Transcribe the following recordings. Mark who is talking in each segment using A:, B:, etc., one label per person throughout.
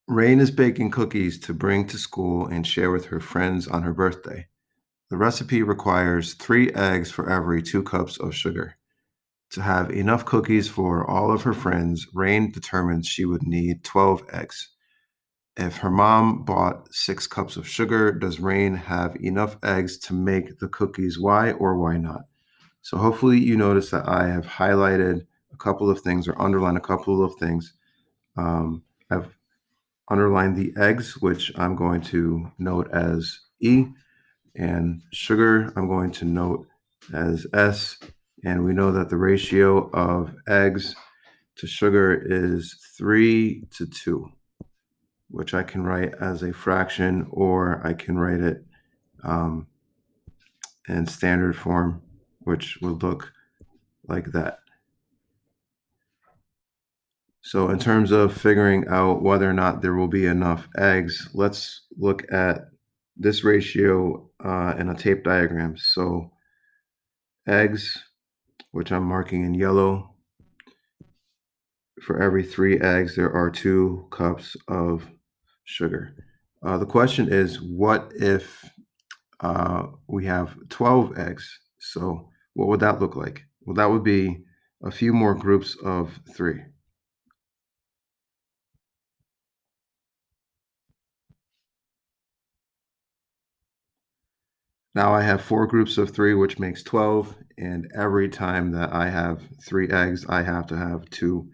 A: Rain is baking cookies to bring to school and share with her friends on her birthday. The recipe requires 3 eggs for every 2 cups of sugar. To have enough cookies for all of her friends, Rain determined she would need 12 eggs. If her mom bought 6 cups of sugar, does Rain have enough eggs to make the cookies? Why or why not? So, hopefully, you notice that I have highlighted a couple of things or underlined a couple of things. I've underline the eggs, which I'm going to note as E, and sugar I'm going to note as S. And we know that the ratio of eggs to sugar is 3 to 2, which I can write as a fraction or I can write it um, in standard form, which would look like that. So in terms of figuring out whether or not there will be enough eggs, let's look at this ratio in a tape diagram. So eggs, which I'm marking in yellow, for every 3 eggs, there are 2 cups of sugar. The question is, what if we have 12 eggs? So what would that look like? Well, that would be a few more groups of 3. Now I have 4 groups of 3, which makes 12, and every time that I have 3 eggs, I have to have 2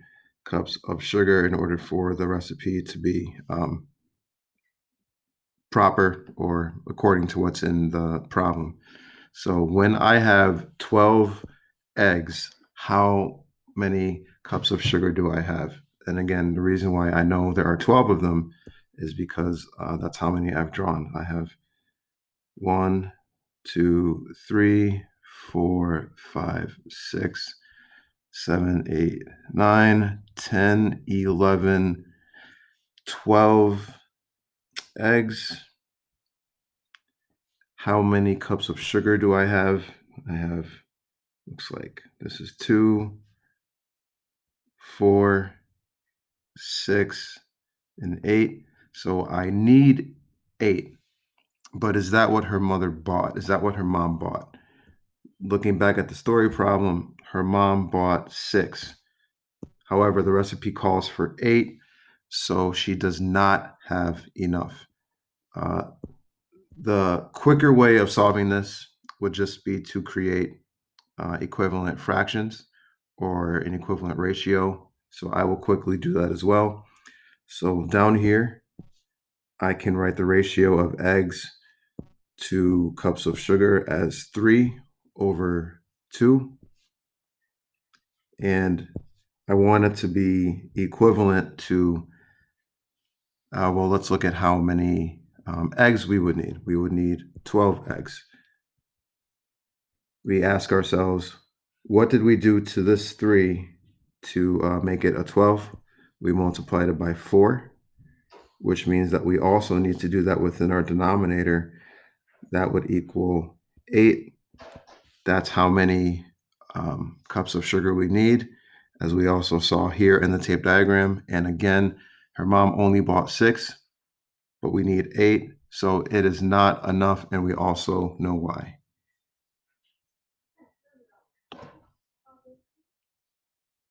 A: cups of sugar in order for the recipe to be, proper or according to what's in the problem. So when I have 12 eggs, how many cups of sugar do I have? And again, the reason why I know there are 12 of them is because, that's how many I've drawn. I have 1, 2, 3, 4, 5, 6, 7, 8, 9, 10, 11, 12 eggs. How many cups of sugar do I have? I have, looks like this is 2, 4, 6, and 8. So I need 8. But is that what her mother bought? Is that what her mom bought? Looking back at the story problem, her mom bought 6. However, the recipe calls for 8, so she does not have enough. Uh, the quicker way of solving this would just be to create equivalent fractions or an equivalent ratio. So I will quickly do that as well. So down here, I can write the ratio of eggs to cups of sugar as 3/2. And I want it to be equivalent to, well, let's look at how many eggs we would need. We would need 12 eggs. We ask ourselves, what did we do to this 3 to make it a 12? We multiplied it by 4, which means that we also need to do that within our denominator. That would equal 8. That's how many cups of sugar we need, as we also saw here in the tape diagram. And again, her mom only bought 6, but we need 8. So it is not enough, and we also know why.